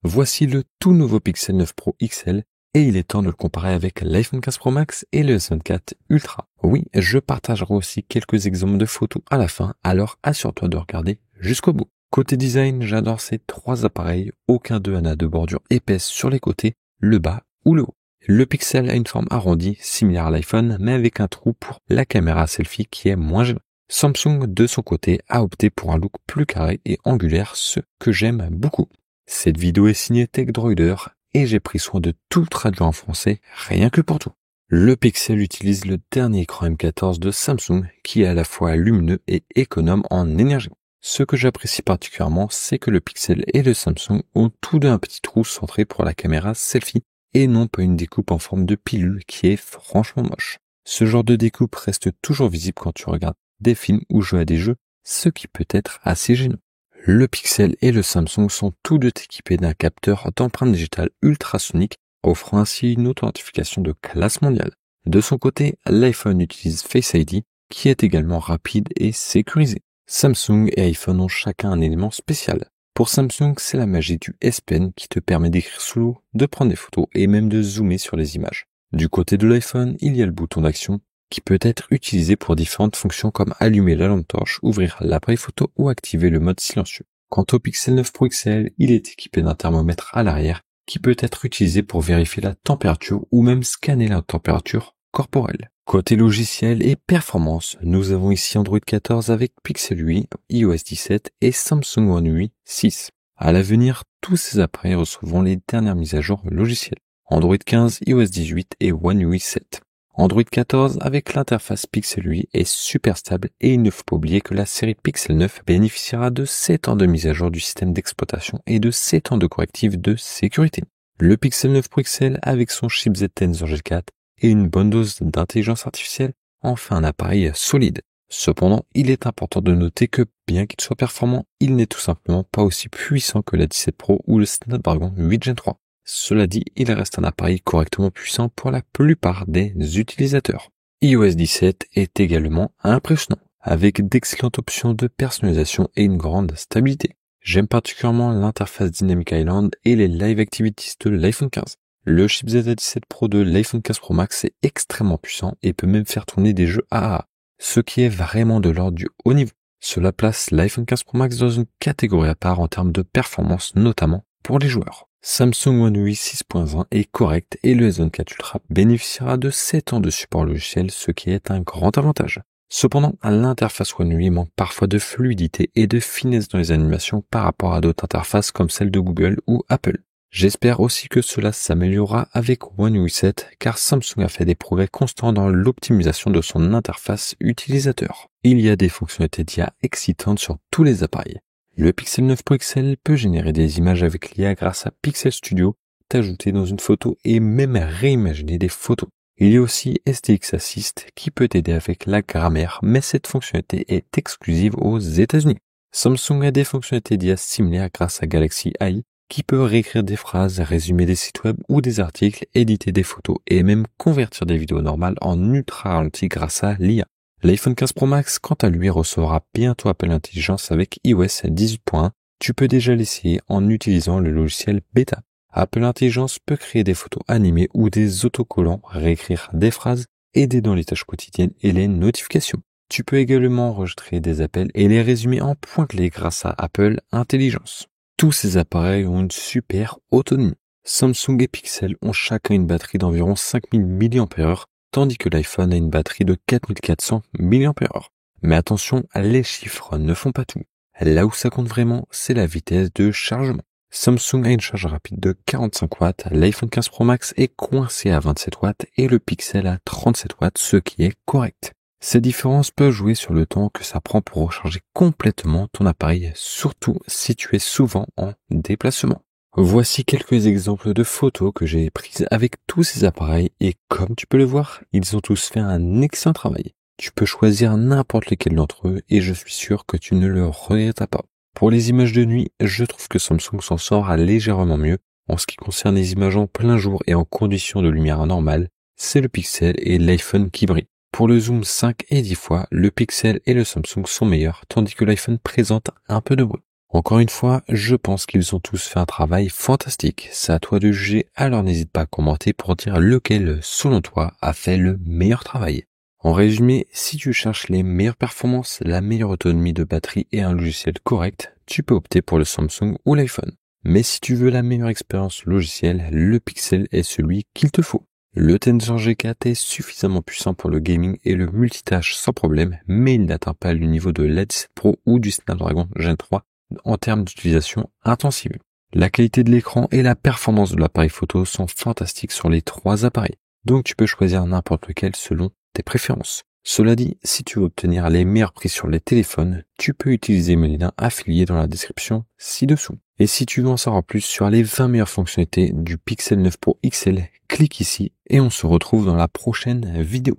Voici le tout nouveau Pixel 9 Pro XL et il est temps de le comparer avec l'iPhone 15 Pro Max et le S24 Ultra. Oui, je partagerai aussi quelques exemples de photos à la fin, alors assure-toi de regarder jusqu'au bout. Côté design, j'adore ces trois appareils, aucun d'eux n'a de bordure épaisse sur les côtés, le bas ou le haut. Le Pixel a une forme arrondie, similaire à l'iPhone, mais avec un trou pour la caméra selfie qui est moins gênant. Samsung, de son côté, a opté pour un look plus carré et angulaire, ce que j'aime beaucoup. Cette vidéo est signée TechDroider et j'ai pris soin de tout traduire en français, rien que pour tout. Le Pixel utilise le dernier écran M14 de Samsung qui est à la fois lumineux et économe en énergie. Ce que j'apprécie particulièrement, c'est que le Pixel et le Samsung ont tous deux un petit trou centré pour la caméra selfie et non pas une découpe en forme de pilule qui est franchement moche. Ce genre de découpe reste toujours visible quand tu regardes des films ou joues à des jeux, ce qui peut être assez gênant. Le Pixel et le Samsung sont tous deux équipés d'un capteur d'empreinte digitale ultrasonique, offrant ainsi une authentification de classe mondiale. De son côté, l'iPhone utilise Face ID, qui est également rapide et sécurisé. Samsung et iPhone ont chacun un élément spécial. Pour Samsung, c'est la magie du S Pen qui te permet d'écrire sous l'eau, de prendre des photos et même de zoomer sur les images. Du côté de l'iPhone, il y a le bouton d'action qui peut être utilisé pour différentes fonctions comme allumer la lampe torche, ouvrir l'appareil photo ou activer le mode silencieux. Quant au Pixel 9 Pro XL, il est équipé d'un thermomètre à l'arrière qui peut être utilisé pour vérifier la température ou même scanner la température corporelle. Côté logiciel et performance, nous avons ici Android 14 avec Pixel 8, iOS 17 et Samsung One UI 6. À l'avenir, tous ces appareils recevront les dernières mises à jour logicielles. Android 15, iOS 18 et One UI 7. Android 14 avec l'interface Pixel 8 est super stable et il ne faut pas oublier que la série Pixel 9 bénéficiera de 7 ans de mise à jour du système d'exploitation et de 7 ans de correctifs de sécurité. Le Pixel 9 Pro XL avec son chipset Tensor G4 et une bonne dose d'intelligence artificielle en fait un appareil solide. Cependant, il est important de noter que bien qu'il soit performant, il n'est tout simplement pas aussi puissant que la 17 Pro ou le Snapdragon 8 Gen 3. Cela dit, il reste un appareil correctement puissant pour la plupart des utilisateurs. iOS 17 est également impressionnant, avec d'excellentes options de personnalisation et une grande stabilité. J'aime particulièrement l'interface Dynamic Island et les Live Activities de l'iPhone 15. Le chipset A17 Pro de l'iPhone 15 Pro Max est extrêmement puissant et peut même faire tourner des jeux AAA, ce qui est vraiment de l'ordre du haut niveau. Cela place l'iPhone 15 Pro Max dans une catégorie à part en termes de performance, notamment pour les joueurs. Samsung One UI 6.1 est correct et le S24 Ultra bénéficiera de 7 ans de support logiciel, ce qui est un grand avantage. Cependant, l'interface One UI manque parfois de fluidité et de finesse dans les animations par rapport à d'autres interfaces comme celle de Google ou Apple. J'espère aussi que cela s'améliorera avec One UI 7 car Samsung a fait des progrès constants dans l'optimisation de son interface utilisateur. Il y a des fonctionnalités d'IA excitantes sur tous les appareils. Le Pixel 9 Pro XL peut générer des images avec l'IA grâce à Pixel Studio, t'ajouter dans une photo et même réimaginer des photos. Il y a aussi STX Assist qui peut t'aider avec la grammaire, mais cette fonctionnalité est exclusive aux États-Unis. Samsung a des fonctionnalités d'IA similaires grâce à Galaxy AI qui peut réécrire des phrases, résumer des sites web ou des articles, éditer des photos et même convertir des vidéos normales en ultra ralenti grâce à l'IA. L'iPhone 15 Pro Max, quant à lui, recevra bientôt Apple Intelligence avec iOS 18.1. Tu peux déjà l'essayer en utilisant le logiciel Beta. Apple Intelligence peut créer des photos animées ou des autocollants, réécrire des phrases, aider dans les tâches quotidiennes et les notifications. Tu peux également enregistrer des appels et les résumer en points-clés grâce à Apple Intelligence. Tous ces appareils ont une super autonomie. Samsung et Pixel ont chacun une batterie d'environ 5000 mAh, tandis que l'iPhone a une batterie de 4400 mAh. Mais attention, les chiffres ne font pas tout. Là où ça compte vraiment, c'est la vitesse de chargement. Samsung a une charge rapide de 45 watts, l'iPhone 15 Pro Max est coincé à 27 watts et le Pixel à 37 watts, ce qui est correct. Ces différences peuvent jouer sur le temps que ça prend pour recharger complètement ton appareil, surtout si tu es souvent en déplacement. Voici quelques exemples de photos que j'ai prises avec tous ces appareils et comme tu peux le voir, ils ont tous fait un excellent travail. Tu peux choisir n'importe lequel d'entre eux et je suis sûr que tu ne le regretteras pas. Pour les images de nuit, je trouve que Samsung s'en sort légèrement mieux. En ce qui concerne les images en plein jour et en conditions de lumière normale, c'est le Pixel et l'iPhone qui brillent. Pour le zoom 5 et 10 fois, le Pixel et le Samsung sont meilleurs, tandis que l'iPhone présente un peu de bruit. Encore une fois, je pense qu'ils ont tous fait un travail fantastique. C'est à toi de juger, alors n'hésite pas à commenter pour dire lequel, selon toi, a fait le meilleur travail. En résumé, si tu cherches les meilleures performances, la meilleure autonomie de batterie et un logiciel correct, tu peux opter pour le Samsung ou l'iPhone. Mais si tu veux la meilleure expérience logicielle, le Pixel est celui qu'il te faut. Le Tensor G4 est suffisamment puissant pour le gaming et le multitâche sans problème, mais il n'atteint pas le niveau de l'A17 Pro ou du Snapdragon Gen 3 en termes d'utilisation intensive. La qualité de l'écran et la performance de l'appareil photo sont fantastiques sur les trois appareils, donc tu peux choisir n'importe lequel selon tes préférences. Cela dit, si tu veux obtenir les meilleurs prix sur les téléphones, tu peux utiliser mes liens affiliés dans la description ci-dessous. Et si tu veux en savoir plus sur les 20 meilleures fonctionnalités du Pixel 9 Pro XL, clique ici et on se retrouve dans la prochaine vidéo.